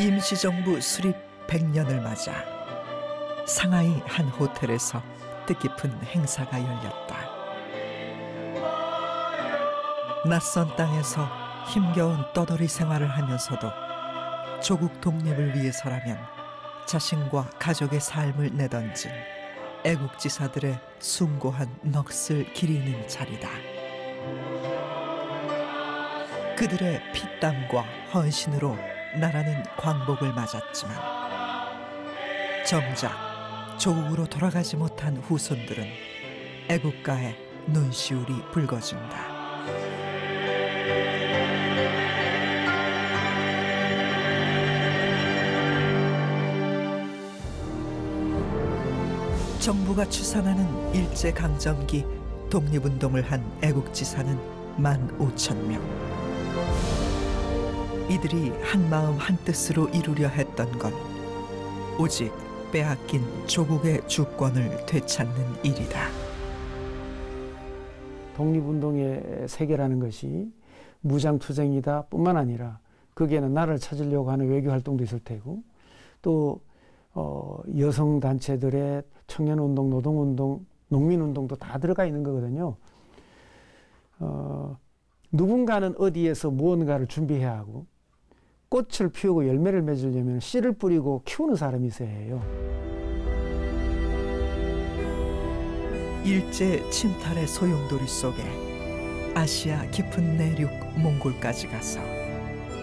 임시정부 수립 100년을 맞아 상하이 한 호텔에서 뜻깊은 행사가 열렸다. 낯선 땅에서 힘겨운 떠돌이 생활을 하면서도 조국 독립을 위해서라면 자신과 가족의 삶을 내던진 애국지사들의 숭고한 넋을 기리는 자리다. 그들의 피땀과 헌신으로 나라는 광복을 맞았지만 정작 조국으로 돌아가지 못한 후손들은 애국가에 눈시울이 붉어진다. 정부가 추산하는 일제강점기 독립운동을 한 애국지사는 15,000명. 이들이 한마음 한뜻으로 이루려 했던 건 오직 빼앗긴 조국의 주권을 되찾는 일이다. 독립운동의 세계라는 것이 무장투쟁이다 뿐만 아니라 거기에는 나라를 찾으려고 하는 외교활동도 있을 테고 또 여성단체들의 청년운동, 노동운동, 농민운동도 다 들어가 있는 거거든요. 누군가는 어디에서 무언가를 준비해야 하고 꽃을 피우고 열매를 맺으려면 씨를 뿌리고 키우는 사람이 있어야 해요. 일제 침탈의 소용돌이 속에 아시아 깊은 내륙 몽골까지 가서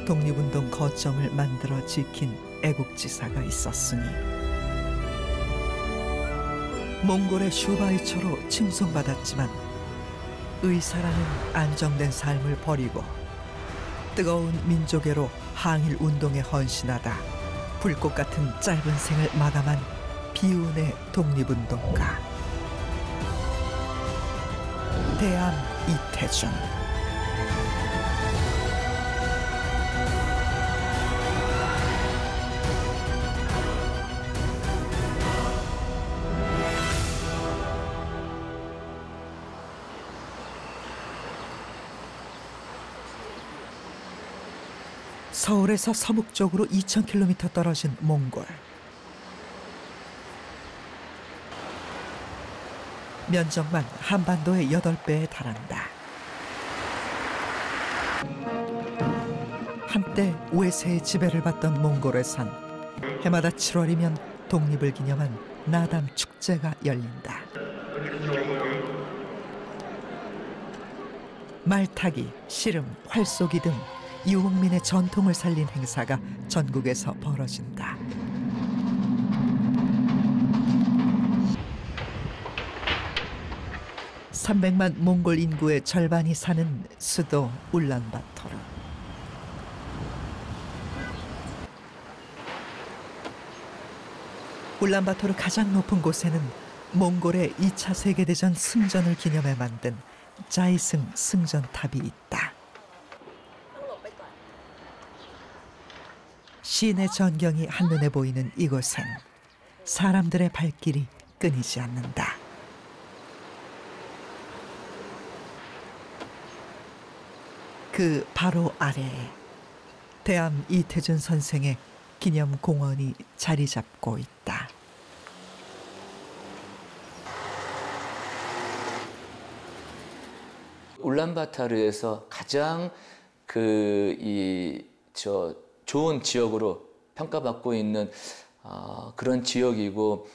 독립운동 거점을 만들어 지킨 애국지사가 있었으니 몽골의 슈바이처로 칭송받았지만 의사라는 안정된 삶을 버리고 뜨거운 민족애로 항일운동에 헌신하다 불꽃 같은 짧은 생을 마감한 비운의 독립운동가 대암 이태준. 서울에서 서북쪽으로 2,000km 떨어진 몽골. 면적만 한반도의 8배에 달한다. 한때 외세의 지배를 받던 몽골에선 해마다 7월이면 독립을 기념한 나담 축제가 열린다. 말타기, 씨름, 활쏘기 등 유목민의 전통을 살린 행사가 전국에서 벌어진다. (300만) 몽골 인구의 절반이 사는 수도 울란바토르. 울란바토르 가장 높은 곳에는 몽골의 2차 세계대전 승전을 기념해 만든 자이승 승전탑이 있다. 시내 전경이 한눈에 보이는 이곳엔 사람들의 발길이 끊이지 않는다. 그 바로 아래에 대암 이태준 선생의 기념 공원이 자리 잡고 있다. 울란바토르에서 가장 좋은 지역으로 평가받고 있는 그런 지역이고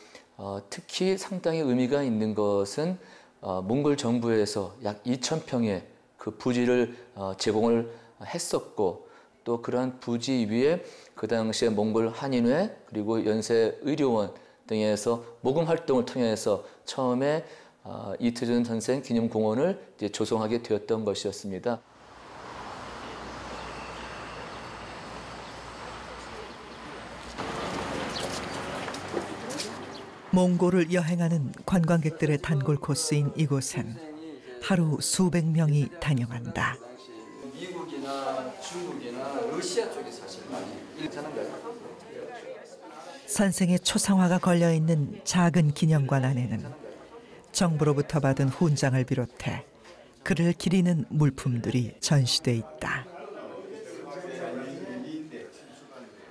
특히 상당히 의미가 있는 것은 몽골 정부에서 약 2,000평의 그 부지를 제공을 했었고 또 그러한 부지 위에 그 당시에 몽골 한인회 그리고 연세의료원 등에서 모금 활동을 통해서 처음에 이태준 선생 기념공원을 이제 조성하게 되었던 것이었습니다. 몽골을 여행하는 관광객들의 단골 코스인 이곳엔 하루 수백 명이 다녀간다. 미국이나 중국이나 러시아 쪽에 사실 많이 괜찮은가요? 선생의 초상화가 걸려있는 작은 기념관 안에는 정부로부터 받은 훈장을 비롯해 그를 기리는 물품들이 전시돼 있다.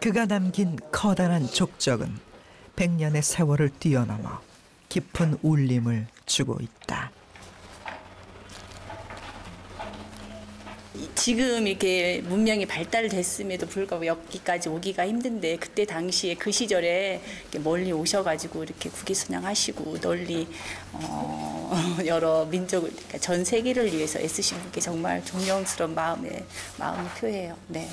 그가 남긴 커다란 족적은 100년의 세월을 뛰어넘어 깊은 울림을 주고 있다. 지금 이렇게 문명이 발달됐음에도 불구하고 여기까지 오기가 힘든데 그때 당시에 그 시절에 이렇게 멀리 오셔가지고 이렇게 국기순양하시고 널리 여러 민족을 그러니까 전 세계를 위해서 애쓰신 분께 정말 존경스러운 마음을 표해요. 네.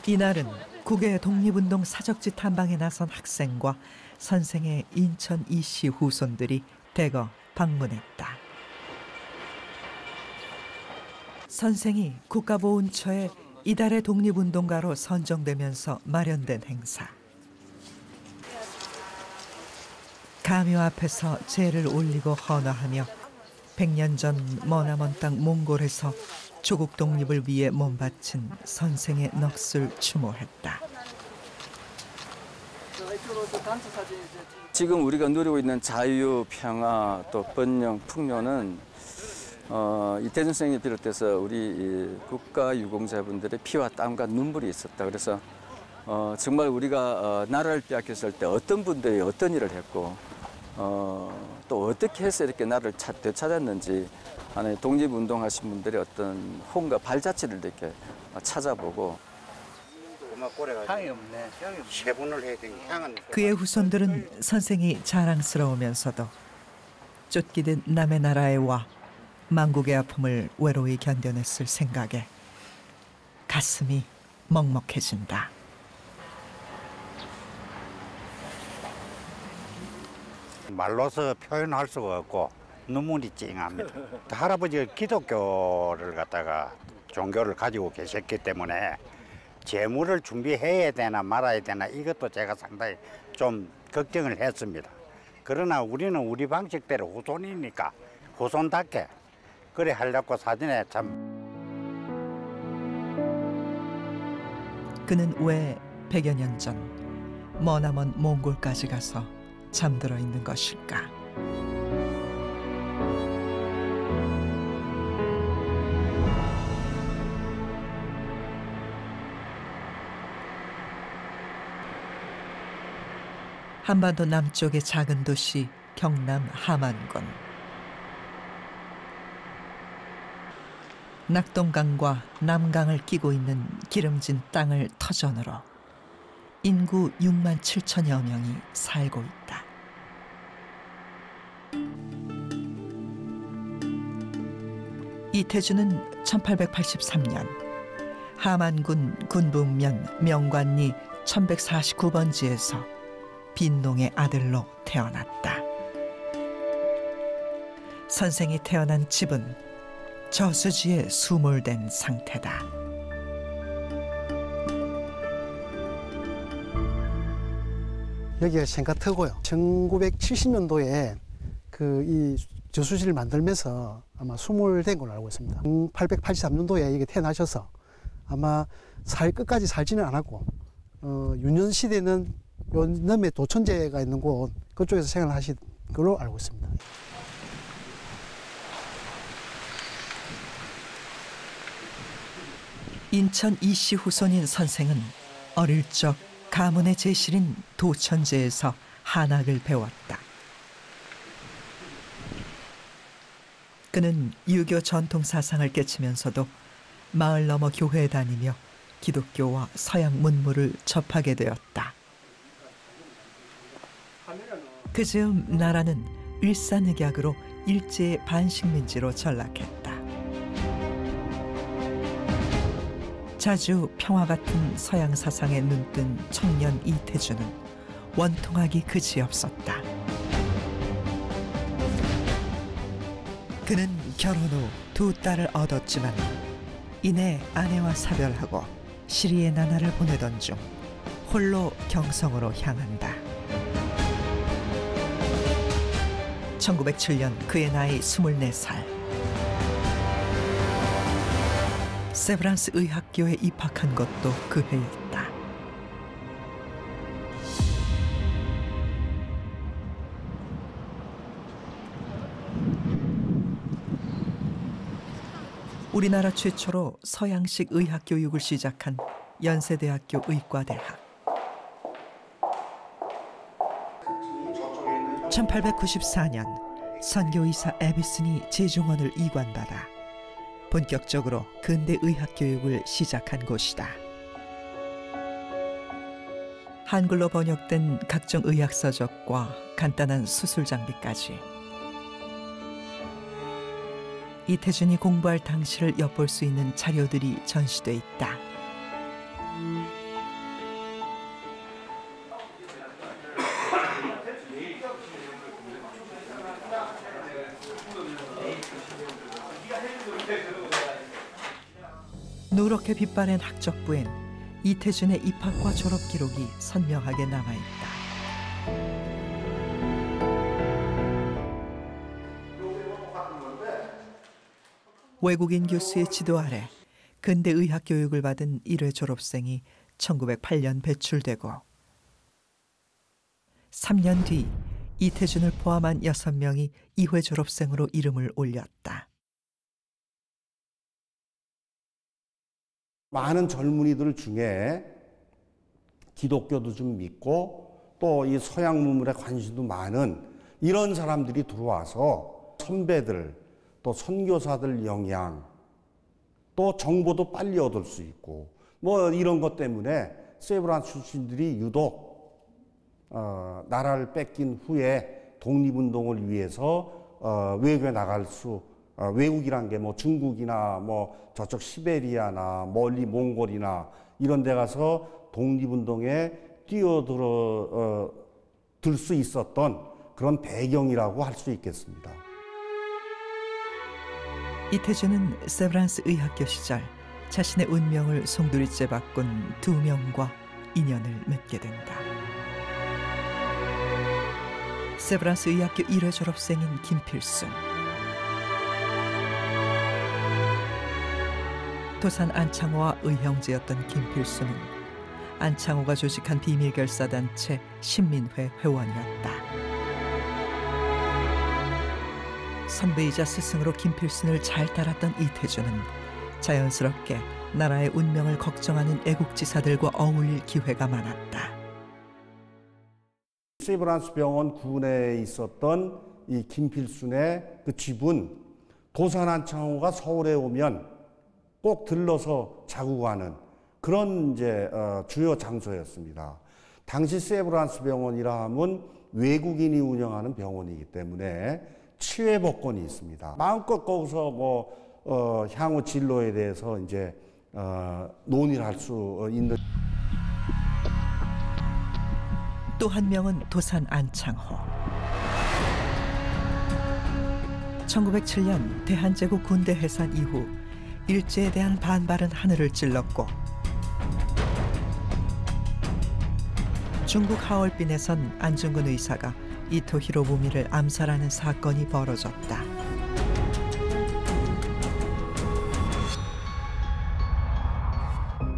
이날은 국외 독립운동 사적지 탐방에 나선 학생과 선생의 인천 이씨 후손들이 대거 방문했다. 선생이 국가보훈처에 이달의 독립운동가로 선정되면서 마련된 행사. 가묘 앞에서 제를 올리고 헌화하며 100년 전 머나먼 땅 몽골에서 조국 독립을 위해 몸바친 선생의 넋을 추모했다. 지금 우리가 누리고 있는 자유, 평화, 또 번영, 풍요는 이태준 선생님을 비롯해서 우리 국가 유공자분들의 피와 땀과 눈물이 있었다. 그래서 정말 우리가 나라를 빼앗겼을 때 어떤 분들이 어떤 일을 했고 또 어떻게 해서 이렇게 나라를 되찾았는지 안에 독립운동하신 분들의 어떤 혼과 발자취를 이렇게 찾아보고 향이 없네. 세분을 해야 되니 향은. 그의 후손들은 선생이 자랑스러우면서도 쫓기듯 남의 나라에 와 망국의 아픔을 외로이 견뎌냈을 생각에 가슴이 먹먹해진다. 말로서 표현할 수가 없고 눈물이 찡합니다. 할아버지가 기독교를 갖다가 종교를 가지고 계셨기 때문에 재물을 준비해야 되나 말아야 되나 이것도 제가 상당히 좀 걱정을 했습니다. 그러나 우리는 우리 방식대로 후손이니까 후손답게 그래 하려고 사진에 참. 그는 왜 100여 년 전 머나먼 몽골까지 가서 잠들어 있는 것일까? 한반도 남쪽의 작은 도시 경남 함안군. 낙동강과 남강을 끼고 있는 기름진 땅을 터전으로 인구 6만 7천여 명이 살고 있다. 이태준은 1883년 함안군 군북면 명관리 1149번지에서 빈농의 아들로 태어났다. 선생이 태어난 집은 저수지에 수몰된 상태다. 여기가 생카트고요. 1970년도에 이 저수지를 만들면서 아마 수몰된 걸로 알고 있습니다. 1883년도에 이게 태어나셔서 아마 끝까지 살지는 않았고 유년 시대는 요 넘에 도천제가 있는 곳 그쪽에서 생활하신 걸로 알고 있습니다. 인천 이씨 후손인 선생은 어릴 적 가문의 제실인 도천제에서 한학을 배웠다. 그는 유교 전통 사상을 깨치면서도 마을 넘어 교회에 다니며 기독교와 서양 문물을 접하게 되었다. 그 즈음 나라는 일산흑약으로 일제의 반식민지로 전락했다. 자주 평화 같은 서양 사상에 눈뜬 청년 이태준은 원통하기 그지없었다. 그는 결혼 후 2딸을 얻었지만 이내 아내와 사별하고 시리의 나날을 보내던 중 홀로 경성으로 향한다. 1907년 그의 나이 24살. 세브란스 의학교에 입학한 것도 그 해였다. 우리나라 최초로 서양식 의학 교육을 시작한 연세대학교 의과대학. 1894년 선교의사 에비슨이 제중원을 이관받아 본격적으로 근대 의학 교육을 시작한 곳이다. 한글로 번역된 각종 의학 서적과 간단한 수술 장비까지. 이태준이 공부할 당시를 엿볼 수 있는 자료들이 전시돼 있다. 누렇게 빛바랜 학적부엔 이태준의 입학과 졸업 기록이 선명하게 남아있다. 외국인 교수의 지도 아래 근대 의학 교육을 받은 1회 졸업생이 1908년 배출되고 3년 뒤 이태준을 포함한 6명이 2회 졸업생으로 이름을 올렸다. 많은 젊은이들 중에 기독교도 좀 믿고 또 이 서양 문물에 관심도 많은 이런 사람들이 들어와서 선배들 또 선교사들 영향 또 정보도 빨리 얻을 수 있고 뭐 이런 것 때문에 세브란스 출신들이 유독 나라를 뺏긴 후에 독립운동을 위해서 외국에 나갈 수 외국이란 게 뭐 중국이나 뭐 저쪽 시베리아나 멀리 몽골이나 이런 데 가서 독립운동에 뛰어들 수 있었던 그런 배경이라고 할 수 있겠습니다. 이태준은 세브란스 의학교 시절 자신의 운명을 송두리째 바꾼 2명과 인연을 맺게 된다. 세브란스 의학교 1회 졸업생인 김필순, 도산 안창호와 의형제였던 김필순은 안창호가 조직한 비밀결사단체 신민회 회원이었다. 선배이자 스승으로 김필순을 잘 따랐던 이태준은 자연스럽게 나라의 운명을 걱정하는 애국지사들과 어울릴 기회가 많았다. 세브란스 병원 구내에 있었던 이 김필순의 그 집은 도산 안창호가 서울에 오면 꼭 들러서 자고 가는 그런 이제 주요 장소였습니다. 당시 세브란스 병원이라 하면 외국인이 운영하는 병원이기 때문에 치외 복권이 있습니다. 마음껏 거기서 뭐 향후 진로에 대해서 이제 논의를 할 수 있는. 또 한 명은 도산 안창호. 1907년 대한제국 군대 해산 이후 일제에 대한 반발은 하늘을 찔렀고 중국 하얼빈에선 안중근 의사가 이토 히로부미를 암살하는 사건이 벌어졌다.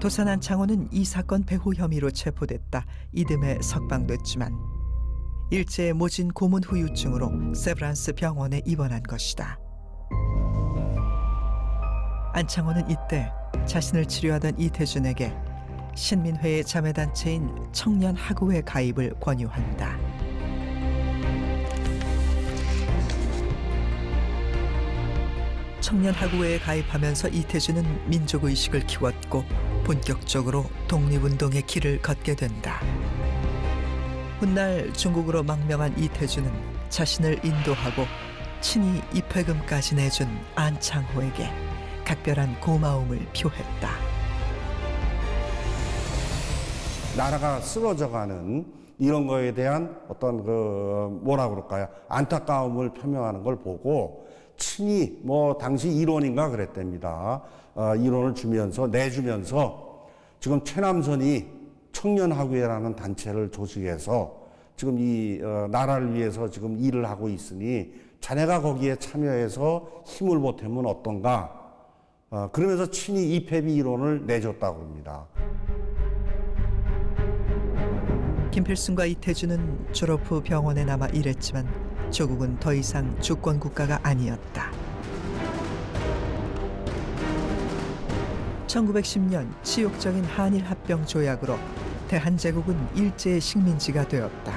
도산 안창호는 이 사건 배후 혐의로 체포됐다 이듬해 석방됐지만 일제의 모진 고문 후유증으로 세브란스 병원에 입원한 것이다. 안창호는 이때 자신을 치료하던 이태준에게 신민회의 자매단체인 청년하구회 가입을 권유한다. 청년하구회에 가입하면서 이태준은 민족의식을 키웠고 본격적으로 독립운동의 길을 걷게 된다. 훗날 중국으로 망명한 이태준은 자신을 인도하고 친히 입회금까지 내준 안창호에게 각별한 고마움을 표했다. 나라가 쓰러져가는 이런 거에 대한 어떤 뭐라 그럴까요? 안타까움을 표명하는 걸 보고 친히 뭐 당시 1원인가 그랬답니다. 1원을 내주면서 지금 최남선이 청년하구회라는 단체를 조직해서 지금 이 나라를 위해서 지금 일을 하고 있으니 자네가 거기에 참여해서 힘을 보태면 어떤가? 그러면서 친히 입회비 1원을 내줬다고 합니다. 김필순과 이태준은 졸업 후 병원에 남아 일했지만 조국은 더 이상 주권 국가가 아니었다. 1910년 치욕적인 한일 합병 조약으로 대한제국은 일제의 식민지가 되었다.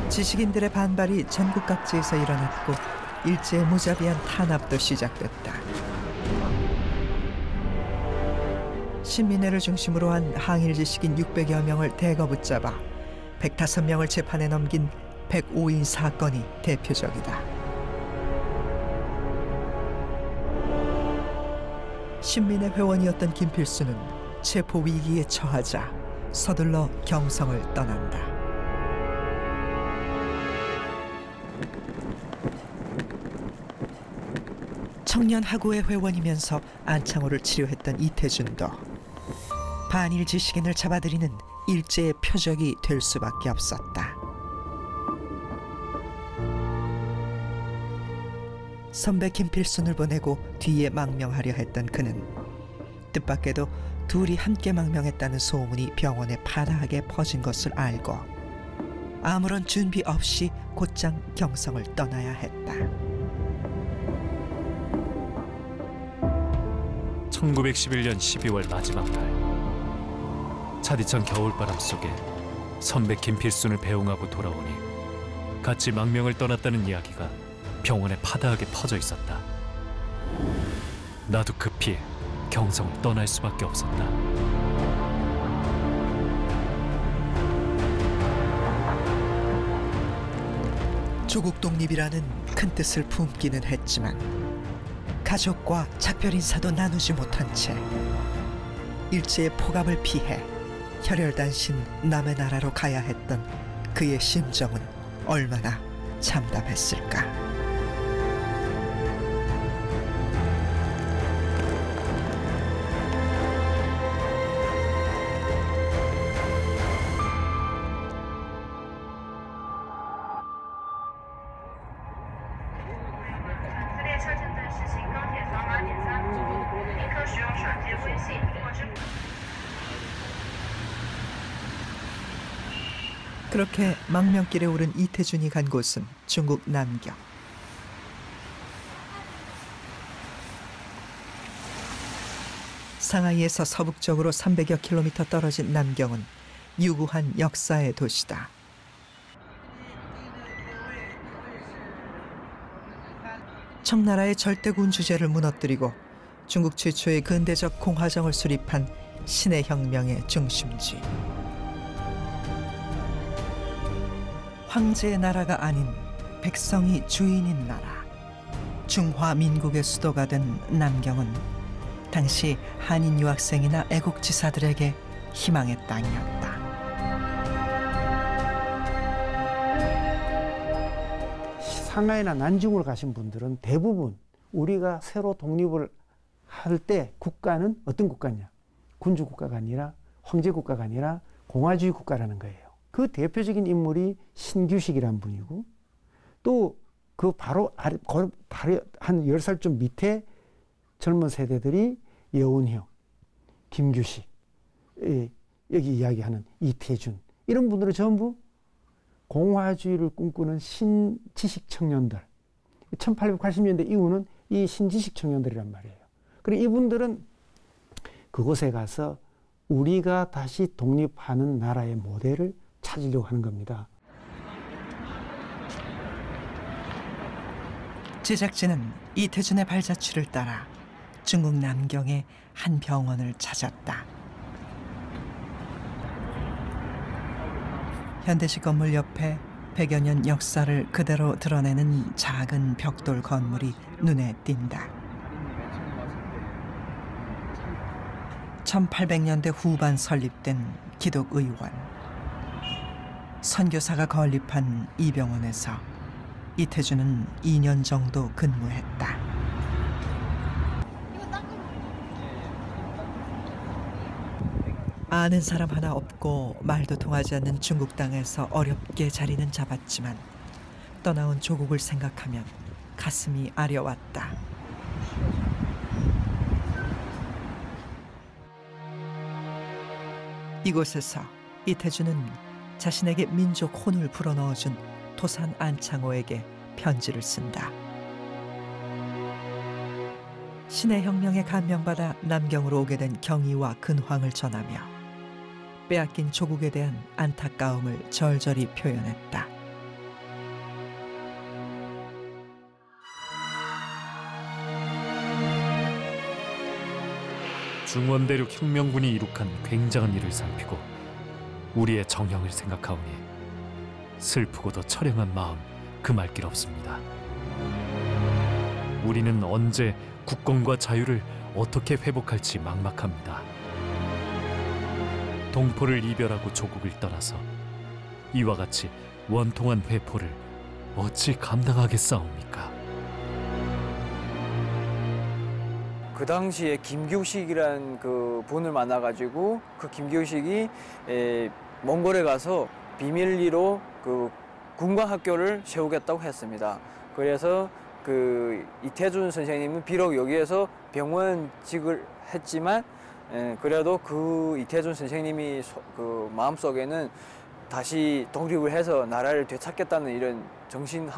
지식인들의 반발이 전국 각지에서 일어났고 일제의 무자비한 탄압도 시작됐다. 신민회를 중심으로 한 항일 지식인 600여 명을 대거 붙잡아 105명을 재판에 넘긴 105인 사건이 대표적이다. 신민회 회원이었던 김필수는 체포 위기에 처하자 서둘러 경성을 떠난다. 청년하고의 회원이면서 안창호를 치료했던 이태준도 반일 지식인을 잡아들이는 일제의 표적이 될 수밖에 없었다. 선배 김필순을 보내고 뒤에 망명하려 했던 그는 뜻밖에도 둘이 함께 망명했다는 소문이 병원에 파다하게 퍼진 것을 알고 아무런 준비 없이 곧장 경성을 떠나야 했다. 1911년 12월 마지막 날 차디찬 겨울바람 속에 선배 김필순을 배웅하고 돌아오니 같이 망명을 떠났다는 이야기가 병원에 파다하게 퍼져 있었다. 나도 급히 경성을 떠날 수밖에 없었다. 조국 독립이라는 큰 뜻을 품기는 했지만 가족과 작별 인사도 나누지 못한 채 일제의 폭압을 피해 혈혈단신 남의 나라로 가야 했던 그의 심정은 얼마나 참담했을까. 그렇게 망명길에 오른 이태준이 간 곳은 중국 남경. 상하이에서 서북쪽으로 300여 킬로미터 떨어진 남경은 유구한 역사의 도시다. 청나라의 절대군 주제를 무너뜨리고 중국 최초의 근대적 공화정을 수립한 신의 혁명의 중심지. 황제의 나라가 아닌 백성이 주인인 나라. 중화민국의 수도가 된 남경은 당시 한인 유학생이나 애국지사들에게 희망의 땅이었다. 상하이나 난징으로 가신 분들은 대부분 우리가 새로 독립을 할 때 국가는 어떤 국가냐? 군주 국가가 아니라 황제 국가가 아니라 공화주의 국가라는 거예요. 그 대표적인 인물이 신규식이라는 분이고 또 그 바로 한 10살 좀 밑에 젊은 세대들이 여운형, 김규식, 여기 이야기하는 이태준 이런 분들은 전부 공화주의를 꿈꾸는 신지식 청년들. 1880년대 이후는 이 신지식 청년들이란 말이에요. 그리고 이분들은 그곳에 가서 우리가 다시 독립하는 나라의 모델을 찾으려고 하는 겁니다. 제작진은 이태준의 발자취를 따라 중국 남경의 한 병원을 찾았다. 현대식 건물 옆에 100여 년 역사를 그대로 드러내는 작은 벽돌 건물이 눈에 띈다. 1800년대 후반 설립된 기독의원. 선교사가 건립한 이 병원에서 이태준은 2년 정도 근무했다. 아는 사람 하나 없고 말도 통하지 않는 중국 땅에서 어렵게 자리는 잡았지만 떠나온 조국을 생각하면 가슴이 아려왔다. 이곳에서 이태준은 자신에게 민족 혼을 불어넣어준 토산 안창호에게 편지를 쓴다. 신의 혁명에 감명받아 남경으로 오게 된 경의와 근황을 전하며 빼앗긴 조국에 대한 안타까움을 절절히 표현했다. 중원대륙 혁명군이 이룩한 굉장한 일을 살피고 우리의 정형을 생각하오니 슬프고도 처량한 마음 금할 길 없습니다. 우리는 언제 국권과 자유를 어떻게 회복할지 막막합니다. 동포를 이별하고 조국을 떠나서 이와 같이 원통한 회포를 어찌 감당하겠사옵니까? 그 당시에 김규식이란 그 분을 만나가지고 그 김규식이 몽골에 가서 비밀리로 그 군관학교를 세우겠다고 했습니다. 그래서 그 이태준 선생님은 비록 여기에서 병원직을 했지만 그래도 그 이태준 선생님이 그 마음속에는 다시 독립을 해서 나라를 되찾겠다는 이런 정신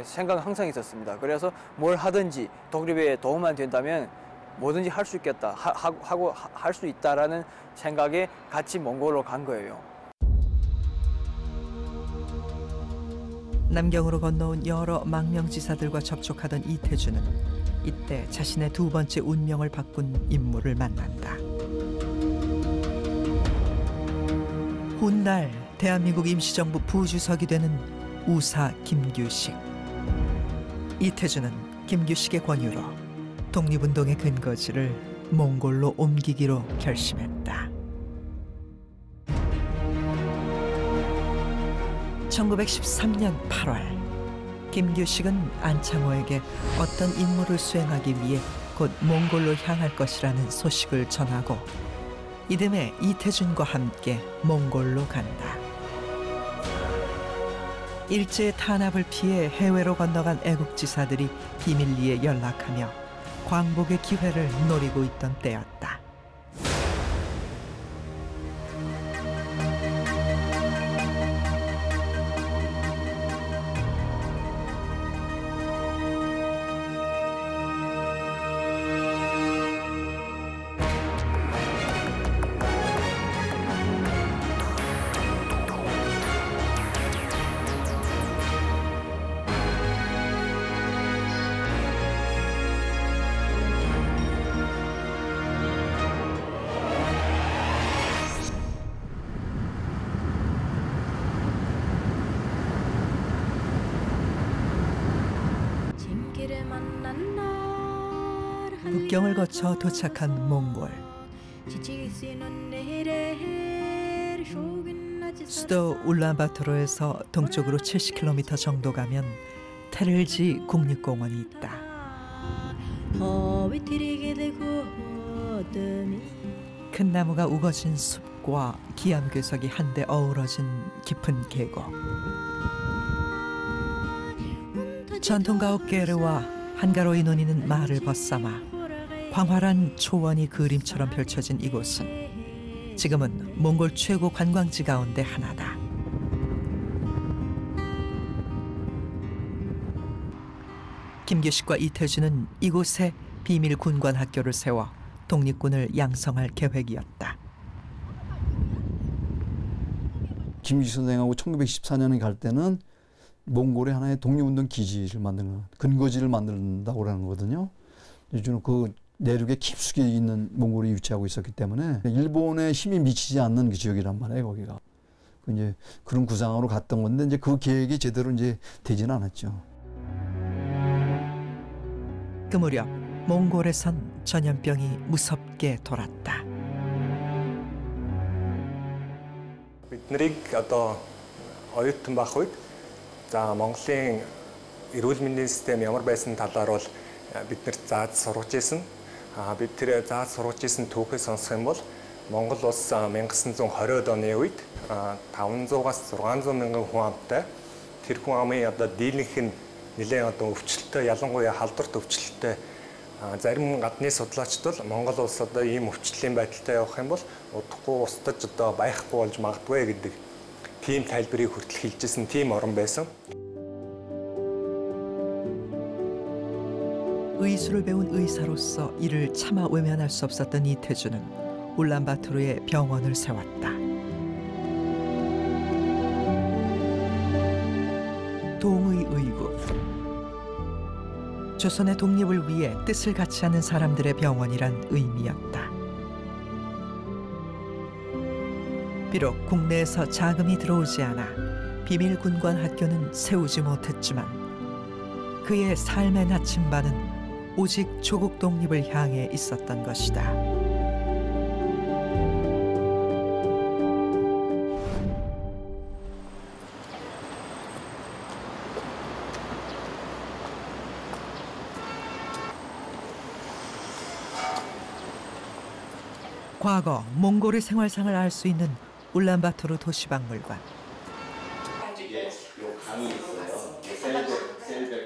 생각은 항상 있었습니다. 그래서 뭘 하든지 독립에 도움만 된다면 뭐든지 할 수 있겠다 하고 할 수 있다라는 생각에 같이 몽골로 간 거예요. 남경으로 건너온 여러 망명지사들과 접촉하던 이태준은 이때 자신의 두 번째 운명을 바꾼 인물을 만난다. 훗날 대한민국 임시정부 부주석이 되는 우사 김규식. 이태준은 김규식의 권유로 독립운동의 근거지를 몽골로 옮기기로 결심했다. 1913년 8월 김규식은 안창호에게 어떤 임무를 수행하기 위해 곧 몽골로 향할 것이라는 소식을 전하고 이듬해 이태준과 함께 몽골로 간다. 일제의 탄압을 피해 해외로 건너간 애국지사들이 비밀리에 연락하며 광복의 기회를 노리고 있던 때였다. 국경을 거쳐 도착한 몽골. 수도 울란바토르에서 동쪽으로 70km 정도 가면 테를지 국립공원이 있다. 큰 나무가 우거진 숲과 기암괴석이 한데 어우러진 깊은 계곡. 전통가옥 게르와 한가로이 논이는 말을 벗삼아 광활한 초원이 그림처럼 펼쳐진 이곳은 지금은 몽골 최고 관광지 가운데 하나다. 김규식과 이태준은 이곳에 비밀 군관 학교를 세워 독립군을 양성할 계획이었다. 김규식 선생하고 1914년에 갈 때는 몽골의 하나의 독립운동 기지를 만드는 근거지를 만든다고 하는 거거든요. 요즘은 그 내륙에 깊숙이 있는 몽골이 위치하고 있었기 때문에 일본의 힘이 미치지 않는 그 지역이란 말이에요, 거기가. 이제 그런 구상으로 갔던 건데 이제 그 계획이 제대로 이제 되지는 않았죠. 그 무렵 몽골에선 전염병이 무섭게 돌았다. биднийг одоо оюутан байх үед за Монголын эрүүл мэндийн систем ямар байсан талаар бол биднэрт зааж сургаж ирсэн. Бид тэр зааж сургаж ирсэн түүхээ сонсох юм бол Монгол улс 1920-од оны үед 500-аас 600 мянган хүн амтай тэр хүн амын одоо дийлэнх нь нэлээд одоо өвчлөлтөй ялангуяа халдварт өвчлөлтөй зарим гадны судлаачид бол Монгол улс одоо ийм өвчлөлийн байдалтай явах юм бол удахгүй устдаж одоо байхгүй болж магадгүй гэдэг тийм тайлбарыг хүртэл хэлжсэн тийм орн байсан. 의술을 배운 의사로서 이를 차마 외면할 수 없었던 이태주는 울란바토르에 병원을 세웠다. 동의의국. 조선의 독립을 위해 뜻을 같이 하는 사람들의 병원이란 의미였다. 비록 국내에서 자금이 들어오지 않아 비밀 군관 학교는 세우지 못했지만 그의 삶의 나침반은 오직 조국 독립을 향해 있었던 것이다. 과거 몽골의 생활상을 알 수 있는 울란바토르 도시박물관.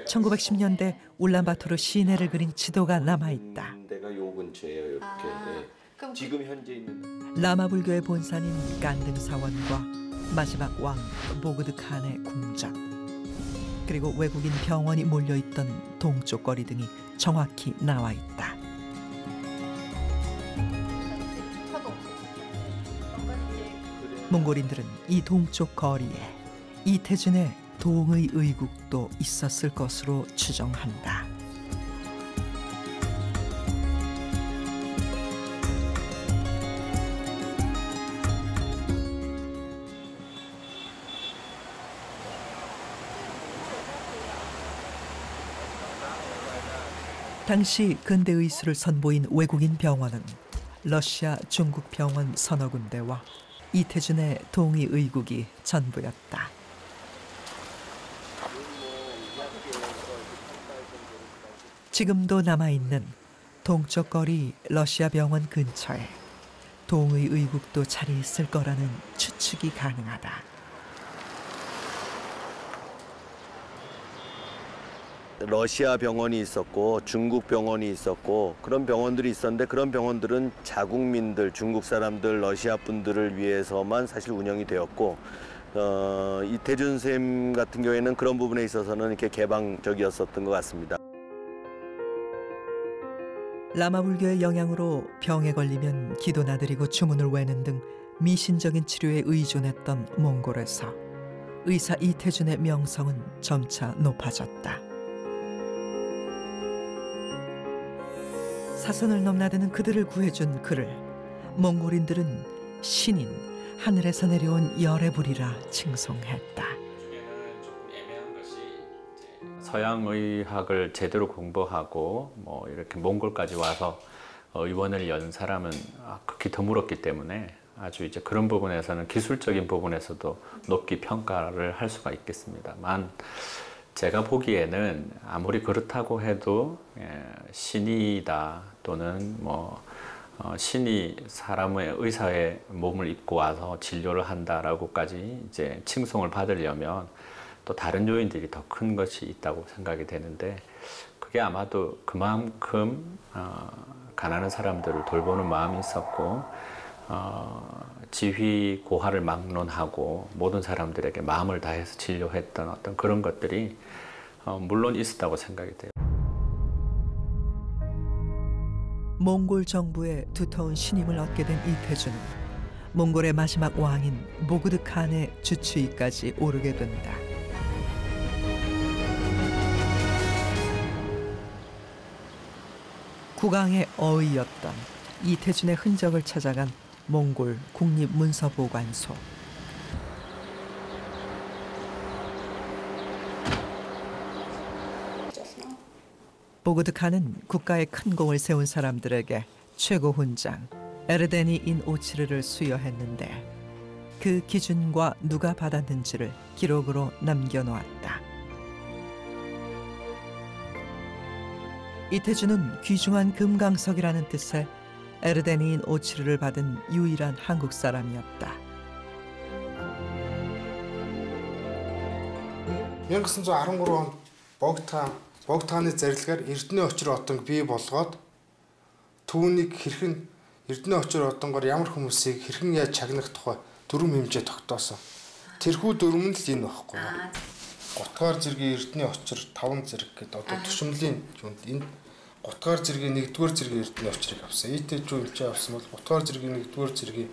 1910년대 울란바토르 시내를 그린 지도가 남아있다. 데가 요 근처예요. 이렇게. 지금 현재 있는 라마 불교의 본산인 깐등사원과 마지막 왕 보그드 칸의 궁전, 그리고 외국인 병원이 몰려있던 동쪽 거리 등이 정확히 나와 있다. 몽골인들은 이 동쪽 거리에 이태준의 동의의국도 있었을 것으로 추정한다. 당시 근대의술을 선보인 외국인 병원은 러시아, 중국 병원 서너 군데와 이태준의 동의의국이 전부였다. 지금도 남아있는 동쪽 거리 러시아 병원 근처에 동의의국도 자리했을 거라는 추측이 가능하다. 러시아 병원이 있었고 중국 병원이 있었고 그런 병원들이 있었는데 그런 병원들은 자국민들, 중국 사람들, 러시아 분들을 위해서만 사실 운영이 되었고 이태준 쌤 같은 경우에는 그런 부분에 있어서는 이렇게 개방적이었었던 것 같습니다. 라마 불교의 영향으로 병에 걸리면 기도나 드리고 주문을 외는 등 미신적인 치료에 의존했던 몽골에서 의사 이태준의 명성은 점차 높아졌다. 사선을 넘나드는 그들을 구해준 그를 몽골인들은 신인, 하늘에서 내려온 열의 불이라 칭송했다. 서양의학을 제대로 공부하고 뭐 이렇게 몽골까지 와서 의원을 연 사람은 극히 드물었기 때문에 아주 이제 그런 부분에서는 기술적인 부분에서도 높게 평가를 할 수가 있겠습니다만, 제가 보기에는 아무리 그렇다고 해도 신이다 또는 뭐 신이 사람의 의사의 몸을 입고 와서 진료를 한다라고까지 이제 칭송을 받으려면 또 다른 요인들이 더 큰 것이 있다고 생각이 되는데, 그게 아마도 그만큼 가난한 사람들을 돌보는 마음이 있었고 지휘 고하를 막론하고 모든 사람들에게 마음을 다해서 진료했던 어떤 그런 것들이 물론 있었다고 생각이 돼요. 몽골 정부의 두터운 신임을 얻게 된 이태준은 몽골의 마지막 왕인 보그드 칸의 주치의까지 오르게 된다. 국왕의 어의였던 이태준의 흔적을 찾아간 몽골 국립문서보관소. 보그드 칸은 국가에 큰 공을 세운 사람들에게 최고 훈장 에르데니 인 오치르를 수여했는데 그 기준과 누가 받았는지를 기록으로 남겨놓았다. 이태준은 귀중한 금강석이라는 뜻의 에르데니 인 오치르를 받은 유일한 한국 사람이었다. 1913 онд Богдхааны зарилгаар Эрдэнэ очир одонг бий болгоод түүнийг хэрхэн Эрдэнэ очир одонгоор ямар хүмүүсийг хэрхэн яаж чагнах тухай дүрм хэмжээ тогтоосон. Тэрхүү дүрм нь л энэ багхгүй юу. Гутгаар зэргийн Эрдэнэ очир 5 зэрэг гэдэг одоо төшмөлийн юунд энэ 3 дугаар зэргийн 1 дугаар зэргийн эрдэнэ очрыг авсан. Итэжүү үлчээ авсан бол 3 дугаар зэргийн 1 дугаар зэргийн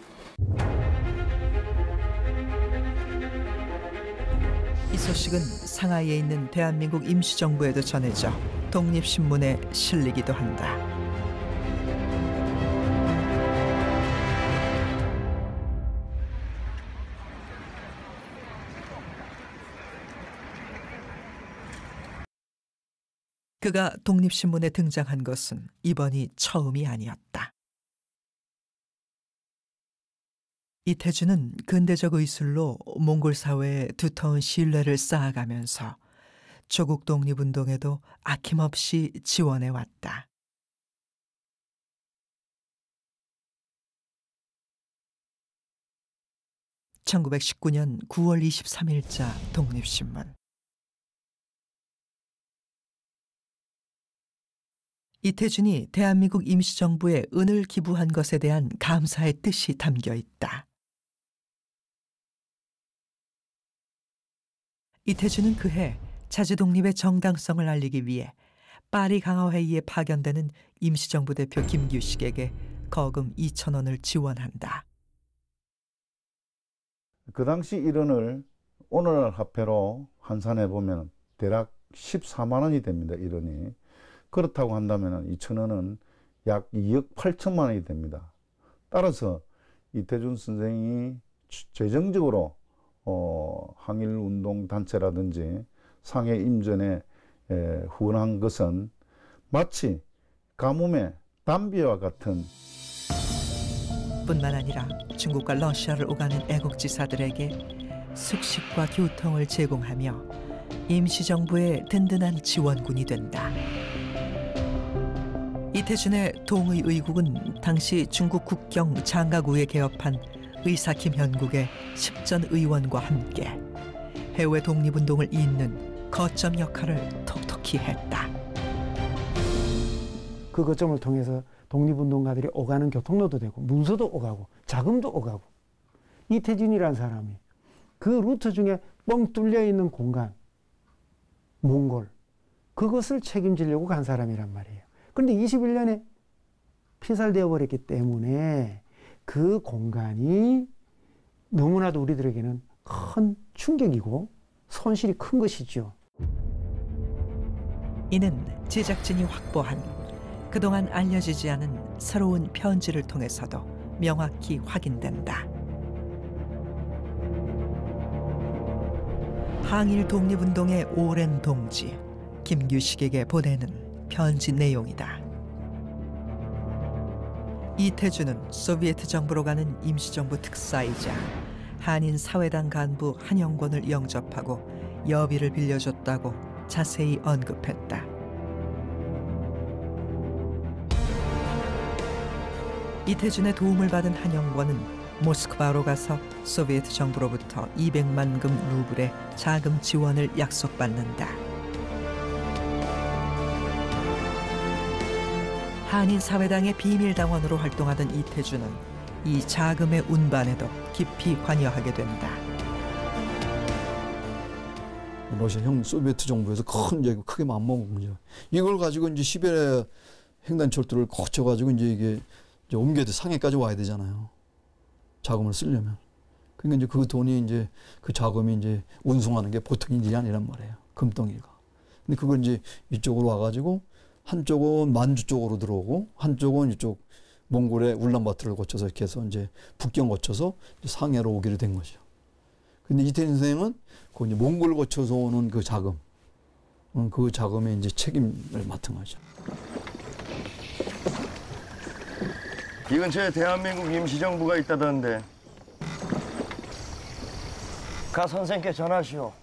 이 소식은 상하이에 있는 대한민국 임시정부에도 전해져 독립신문에 실리기도 한다. 그가 독립신문에 등장한 것은 이번이 처음이 아니었다. 이태준은 근대적 의술로 몽골 사회에 두터운 신뢰를 쌓아가면서 조국 독립운동에도 아낌없이 지원해왔다. (1919년 9월 23일자) 독립신문. 이태준이 대한민국 임시정부에 은을 기부한 것에 대한 감사의 뜻이 담겨 있다. 이태준은 그해 자주독립의 정당성을 알리기 위해 파리 강화회의에 파견되는 임시정부 대표 김규식에게 거금 2,000원을 지원한다. 그 당시 1원을 오늘날 화폐로 환산해 보면 대략 14만 원이 됩니다. 1원이. 그렇다고 한다면 2,000원은 약 2억 8천만 원이 됩니다. 따라서 이태준 선생이 재정적으로 항일운동단체라든지 상해 임전에 후원한 것은 마치 가뭄의 담비와 같은 뿐만 아니라 중국과 러시아를 오가는 애국지사들에게 숙식과 교통을 제공하며 임시정부의 든든한 지원군이 된다. 이태준의 동의 의국은 당시 중국 국경 장가구에 개업한 의사 김현국의 십전 의원과 함께 해외 독립운동을 잇는 거점 역할을 톡톡히 했다. 그 거점을 통해서 독립운동가들이 오가는 교통로도 되고 문서도 오가고 자금도 오가고 이태준이라는 사람이 그 루트 중에 뻥 뚫려 있는 공간 몽골 그것을 책임지려고 간 사람이란 말이에요. 그런데 21년에 피살되어 버렸기 때문에 그 공간이 너무나도 우리들에게는 큰 충격이고 손실이 큰 것이죠. 이는 제작진이 확보한 그동안 알려지지 않은 새로운 편지를 통해서도 명확히 확인된다. 항일 독립운동의 오랜 동지 김규식에게 보내는 편지 내용이다. 이태준은 소비에트 정부로 가는 임시정부 특사이자 한인 사회당 간부 한영권을 영접하고 여비를 빌려줬다고 자세히 언급했다. 이태준의 도움을 받은 한영권은 모스크바로 가서 소비에트 정부로부터 200만 금 루블의 자금 지원을 약속받는다. 한인 사회당의 비밀당원으로 활동하던 이태준은 이 자금의 운반에도 깊이 관여하게 된다. 러시아형 소비에트 정부에서 크게 마음먹은 거죠. 이걸 가지고 이제 시베리아 횡단철도를 거쳐가지고 이제 옮겨야 돼. 상해까지 와야 되잖아요. 자금을 쓰려면. 그러니까 이제 그 돈이 이제 그 자금이 이제 운송하는 게 보통 일이 아니란 말이에요. 금덩이가. 근데 그걸 이제 이쪽으로 와가지고 한쪽은 만주 쪽으로 들어오고 한쪽은 이쪽 몽골의 울란바토르를 거쳐서 이렇게 해서 이제 북경 거쳐서 상해로 오기로 된 거죠. 근데 이태준 선생은 그 이제 몽골을 거쳐서 오는 그 자금, 그 자금에 이제 책임을 맡은 거죠. 이 근처에 대한민국 임시정부가 있다던데. 가 선생께 전하시오.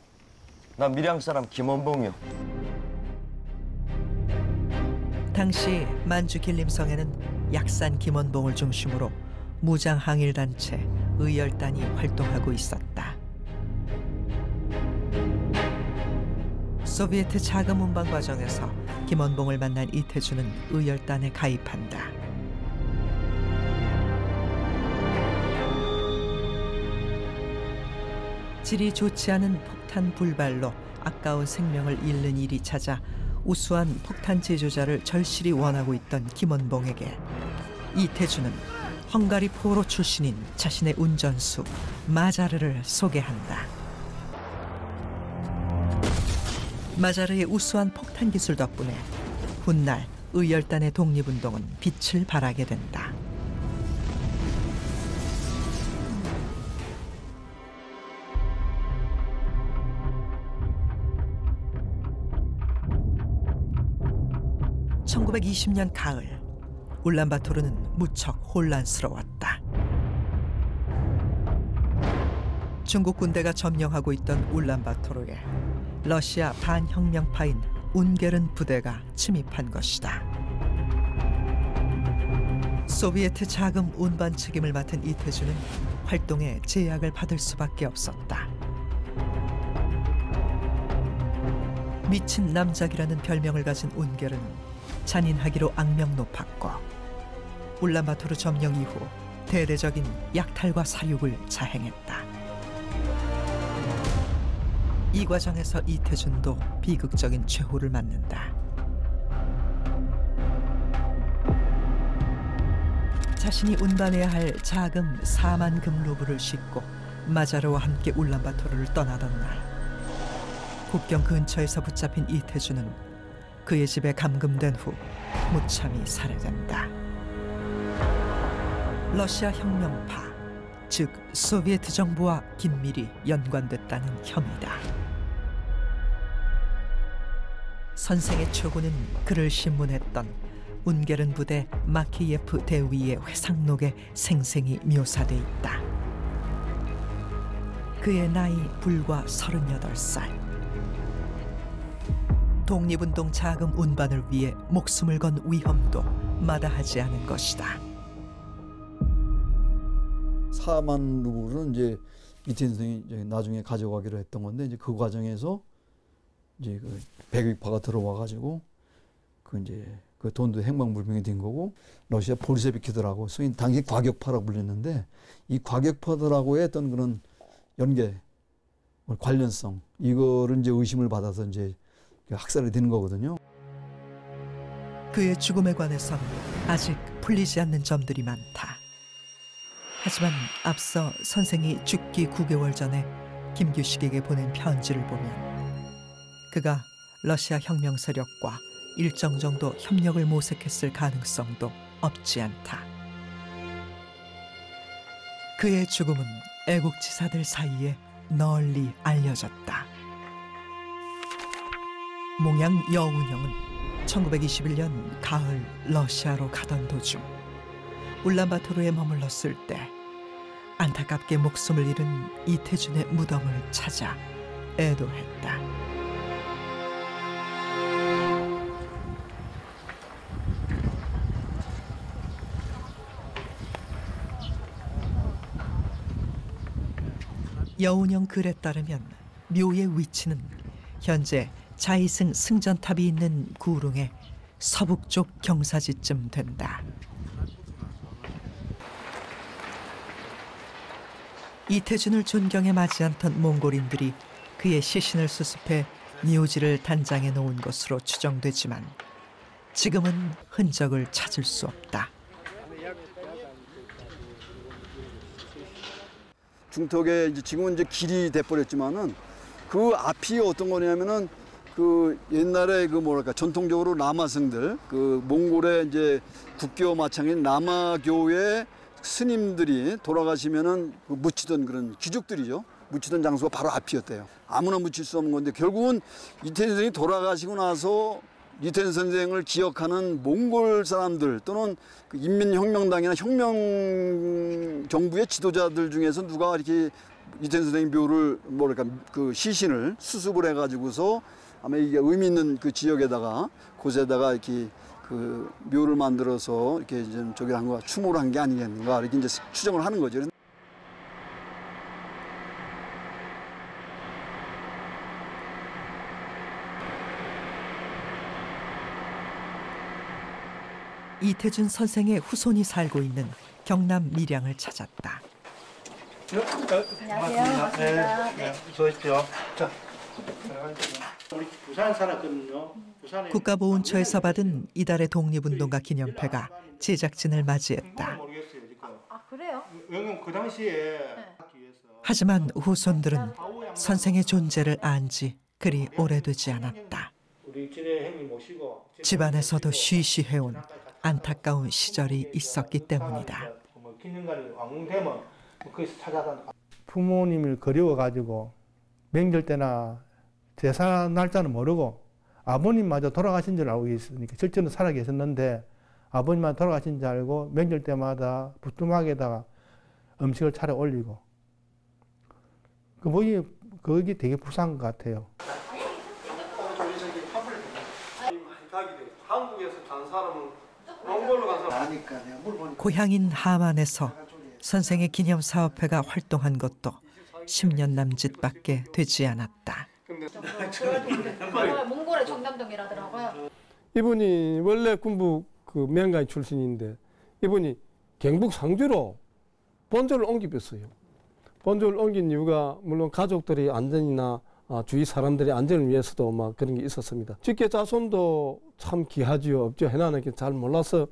나 밀양 사람 김원봉이요. 당시 만주 길림성에는 약산 김원봉을 중심으로 무장 항일 단체 의열단이 활동하고 있었다. 소비에트 자금 운반 과정에서 김원봉을 만난 이태준은 의열단에 가입한다. 질이 좋지 않은 폭탄 불발로 아까운 생명을 잃는 일이 찾아 우수한 폭탄 제조자를 절실히 원하고 있던 김원봉에게 이태준은 헝가리 포로 출신인 자신의 운전수 마자르를 소개한다. 마자르의 우수한 폭탄 기술 덕분에 훗날 의열단의 독립운동은 빛을 발하게 된다. (1920년) 가을, 울란바토르는 무척 혼란스러웠다. 중국 군대가 점령하고 있던 울란바토르에 러시아 반혁명파인 운게른 부대가 침입한 것이다. 소비에트 자금 운반 책임을 맡은 이태준은 활동에 제약을 받을 수밖에 없었다. 미친 남작이라는 별명을 가진 운게른은 잔인하기로 악명 높았고 울란바토르 점령 이후 대대적인 약탈과 살육을 자행했다. 이 과정에서 이태준도 비극적인 최후를 맞는다. 자신이 운반해야 할 자금 4만 금 루블을 싣고 마자르와 함께 울란바토르를 떠나던 날, 국경 근처에서 붙잡힌 이태준은 그의 집에 감금된 후 무참히 살해된다. 러시아 혁명파, 즉 소비에트 정부와 긴밀히 연관됐다는 혐의다. 선생의 초구는 그를 신문했던 운게른 부대 마키예프 대위의 회상록에 생생히 묘사돼 있다. 그의 나이 불과 38살. 독립운동 자금 운반을 위해 목숨을 건 위험도 마다하지 않은 것이다. 4만 루블은 이제 이태준 선생이 이제 나중에 가져가기로 했던 건데, 이제 그 과정에서 이제 그 백위파가 들어와 가지고 그 돈도 행방불명이 된 거고, 러시아 볼셰비키들하고 소위 당시 과격파라고 불렸는데, 이 과격파들하고의 어떤 그런 연계, 관련성, 이거를 이제 의심을 받아서 이제 학살이 되는 거거든요. 그의 죽음에 관해서는 아직 풀리지 않는 점들이 많다. 하지만 앞서 선생이 죽기 9개월 전에 김규식에게 보낸 편지를 보면 그가 러시아 혁명 세력과 일정 정도 협력을 모색했을 가능성도 없지 않다. 그의 죽음은 애국지사들 사이에 널리 알려졌다. 몽양 여운형은 1921년 가을 러시아로 가던 도중 울란바토르에 머물렀을 때 안타깝게 목숨을 잃은 이태준의 무덤을 찾아 애도했다. 여운형 글에 따르면 묘의 위치는 현재 자이승 승전탑이 있는 구릉의 서북쪽 경사지쯤 된다. 이태준을 존경에 맞지 않던 몽골인들이 그의 시신을 수습해 묘지를 단장해 놓은 것으로 추정되지만 지금은 흔적을 찾을 수 없다. 중턱에 지금은 이제 길이 돼버렸지만은 그 앞이 어떤 거냐면은 그 옛날에 그 뭐랄까 전통적으로 라마승들, 그 몽골의 이제 국교 마창인 라마교의 스님들이 돌아가시면은 그 묻히던 그런 귀족들이죠. 묻히던 장소가 바로 앞이었대요. 아무나 묻힐 수 없는 건데, 결국은 이태준 선생이 돌아가시고 나서 이태준 선생을 기억하는 몽골 사람들 또는 그 인민혁명당이나 혁명 정부의 지도자들 중에서 누가 이렇게 이태준 선생의 묘를 뭐랄까 그 시신을 수습을 해가지고서 아마 이게 의미 있는 그 지역에다가 곳에다가 이렇게 그 묘를 만들어서 이렇게 좀 저기 한 거 추모를 한 게 아니겠는가 이렇게 이제 추정을 하는 거죠. 이태준 선생의 후손이 살고 있는 경남 밀양을 찾았다. 안녕하세요. 반갑습니다. 네, 수고하십시오. 자, 우리 부산 살았거든요. 부산에 국가보훈처에서 받은 이달의 독립운동가 기념패가 제작진을 맞이했다. 아 그래요? 왜냐면 그 당시에 하지만 후손들은 선생의 존재를 안 지 그리 오래되지 않았다. 우리 진해 형님 모시고 집안에서도 쉬쉬해온 안타까운 시절이 있었기 때문이다. 기념관이 왕궁되면 거기서 찾아가. 부모님을 그리워가지고 명절 때나 제사 날짜는 모르고 아버님마저 돌아가신 줄 알고 있으니까 실제로 살아 계셨는데 아버님만 돌아가신 줄 알고 명절 때마다 부뚜막에다가 음식을 차려 올리고 그게 되게 불쌍한 것 같아요. 한국에서 간 사람은 몽골로 간 사람 아니까 내가 물어보니까. 고향인 하만에서 선생의 기념사업회가 활동한 것도 10년 남짓밖에 되지 않았다. 몽골의 청담동이라더라고요. 이분이 원래 군부 그 맹가인 출신인데 이분이 경북 상주로 본조를 옮기었어요. 본조를 옮긴 이유가 물론 가족들의 안전이나 주위 사람들의 안전을 위해서도 막 그런 게 있었습니다. 직계 자손도 참 귀하지요. 없죠. 해나는 게 잘 몰라서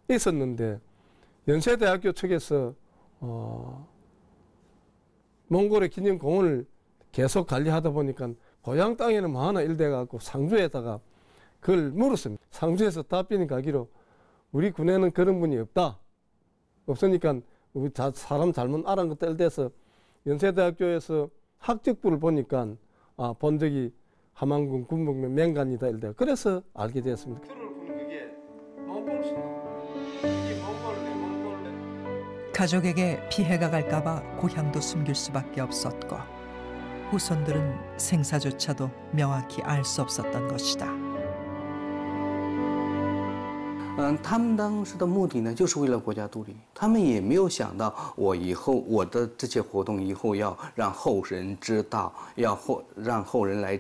있었는데 연세대학교 측에서 몽골의 기념공원을 계속 관리하다 보니까 고향 땅에는 뭐 하나 일돼갖고 상주에다가 그걸 물었습니다. 상주에서 답변이 가기로 우리 군에는 그런 분이 없다. 없으니까 우리 사람 잘못 알은 것도 일돼서 연세대학교에서 학적부를 보니까 본적이 함안군 군북면 맹간이다 일대. 그래서 알게 되었습니다. 가족에게 피해가 갈까봐 고향도 숨길 수밖에 없었고 후손들은 생사조차도 명확히 알 수 없었던 것이다. 他们当时的目的呢，就是为了国家独立。他们也没有想到，我以后我的这些活动以后要让后人知道，让后人来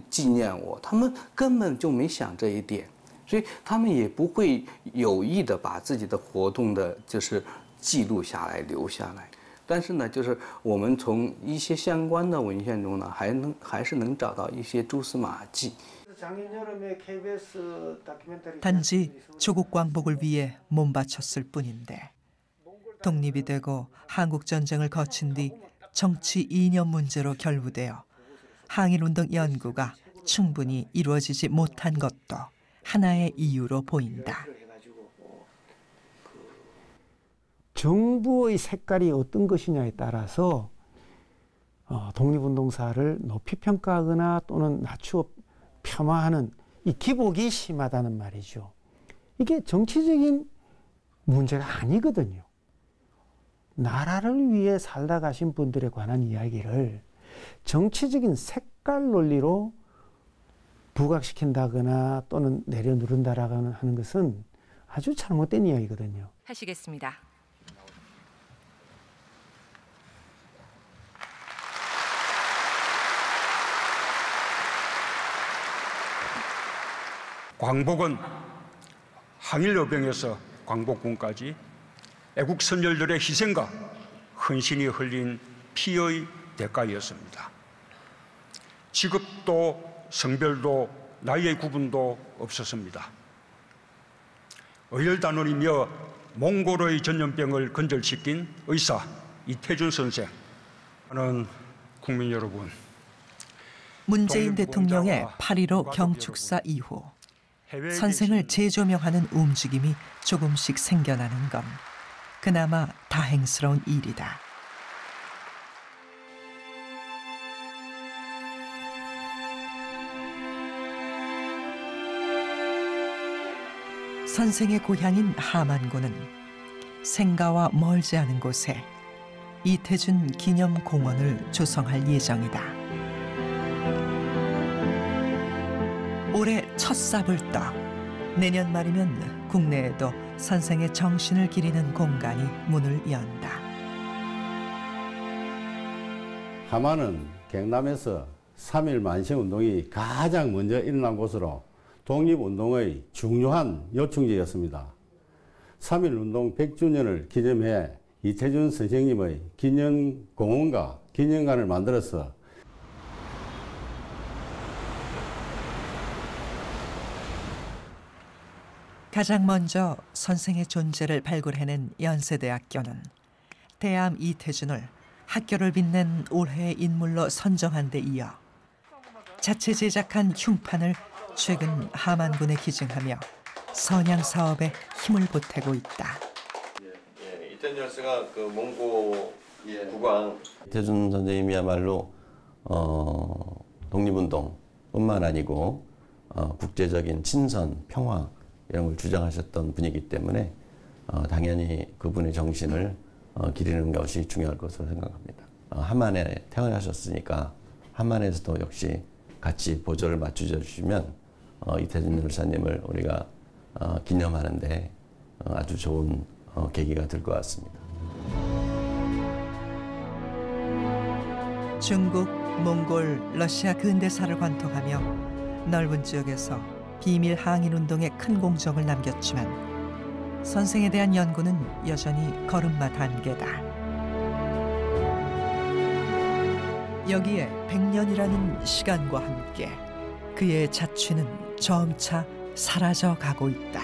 纪念我。他们根本就没想这一点，所以他们也不会有意的把自己的活动的就是记录下来留下来。但是呢，就是我们从一些相关的文献中呢，还是能找到一些蛛丝马迹。 단지 조국 광복을 위해 몸바쳤을 뿐인데 독립이 되고 한국전쟁을 거친 뒤 정치 이념 문제로 결부되어 항일운동 연구가 충분히 이루어지지 못한 것도 하나의 이유로 보인다. 정부의 색깔이 어떤 것이냐에 따라서 독립운동사를 높이 평가하거나 또는 낮추어 폄하하는 이 기복이 심하다는 말이죠. 이게 정치적인 문제가 아니거든요. 나라를 위해 살다 가신 분들에 관한 이야기를 정치적인 색깔 논리로 부각시킨다거나 또는 내려누른다라고 하는 것은 아주 잘못된 이야기거든요. 하시겠습니다. 광복은 항일여병에서 광복군까지 애국 선열들의 희생과 헌신이 흘린 피의 대가였습니다. 직업도 성별도 나이의 구분도 없었습니다. 의열단원이며 몽골의 전염병을 근절시킨 의사 이태준 선생, 저는 국민 여러분, 문재인 대통령의 8.15 경축사 이후 선생을 재조명하는 움직임이 조금씩 생겨나는 건 그나마 다행스러운 일이다. 선생의 고향인 하만군은 생가와 멀지 않은 곳에 이태준 기념공원을 조성할 예정이다. 올해 첫 삽을 떠 내년 말이면 국내에도 선생의 정신을 기리는 공간이 문을 연다. 하만은 경남에서 3.1 만세운동이 가장 먼저 일어난 곳으로 독립운동의 중요한 요충지였습니다. 3.1운동 100주년을 기념해 이태준 선생님의 기념공원과 기념관을 만들어서 가장 먼저 선생의 존재를 발굴해낸 연세대학교는 대암 이태준을 학교를 빛낸 올해의 인물로 선정한 데 이어 자체 제작한 흉판을 최근 함안군에 기증하며 선양 사업에 힘을 보태고 있다. 이태준 열사가 그 몽고 국왕 이태준 선생님이야말로 독립운동뿐만 아니고 국제적인 친선, 평화 이런 걸 주장하셨던 분이기 때문에 당연히 그분의 정신을 기리는 것이 중요할 것으로 생각합니다. 함안에 태어나셨으니까 함안에서도 역시 같이 보조를 맞춰 주시면 이태준 열사님을 우리가 기념하는데 아주 좋은 계기가 될 것 같습니다. 중국, 몽골, 러시아 근대사를 관통하며 넓은 지역에서 비밀 항일운동에 큰 공적을 남겼지만 선생에 대한 연구는 여전히 걸음마 단계다. 여기에 100년이라는 시간과 함께 그의 자취는 점차 사라져 가고 있다.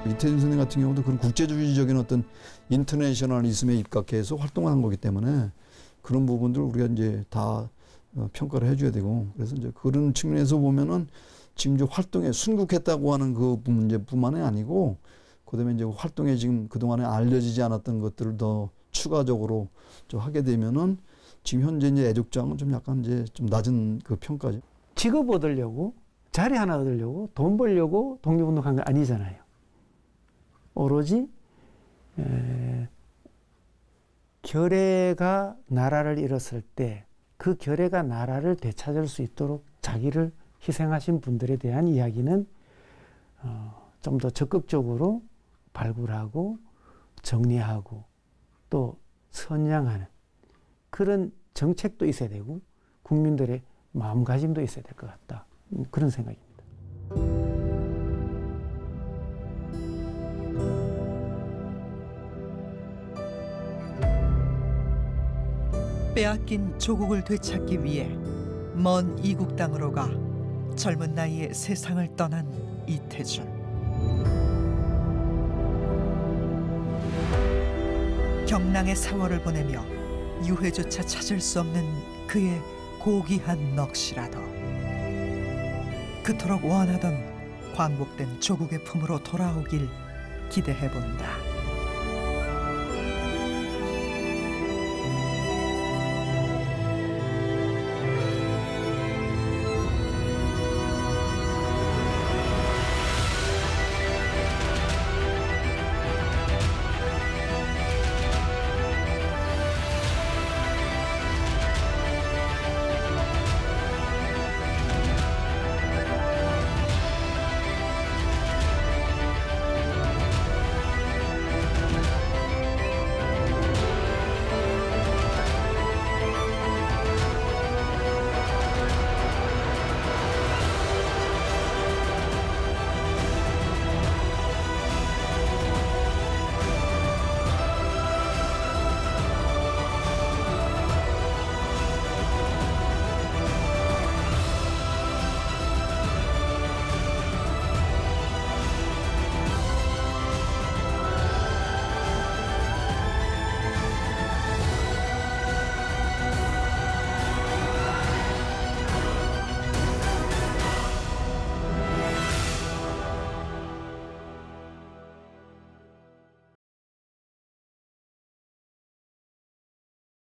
이태준 선생 같은 경우도 그런 국제주의적인 어떤 인터내셔널리즘에 입각해서 활동한 거기 때문에 그런 부분들을 우리가 이제 다 평가를 해줘야 되고, 그래서 이제 그런 측면에서 보면은 지금 이제 활동에 순국했다고 하는 그 문제뿐만이 아니고, 그다음에 이제 활동에 지금 그동안에 알려지지 않았던 것들을 더 추가적으로 좀 하게 되면은 지금 현재 이제 애족장은 좀 약간 이제 좀 낮은 그 평가죠. 직업 얻으려고, 자리 하나 얻으려고, 돈 벌려고 독립운동한 거 아니잖아요. 오로지 결의가 나라를 잃었을 때 그 결의가 나라를 되찾을 수 있도록 자기를 희생하신 분들에 대한 이야기는 좀 더 적극적으로 발굴하고 정리하고 또 선양하는 그런 정책도 있어야 되고 국민들의 마음가짐도 있어야 될 것 같다. 그런 생각입니다. 빼앗긴 조국을 되찾기 위해 먼 이국 땅으로 가 젊은 나이에 세상을 떠난 이태준. 경랑의 세월을 보내며 유해조차 찾을 수 없는 그의 고귀한 넋이라도 그토록 원하던 광복된 조국의 품으로 돌아오길 기대해본다.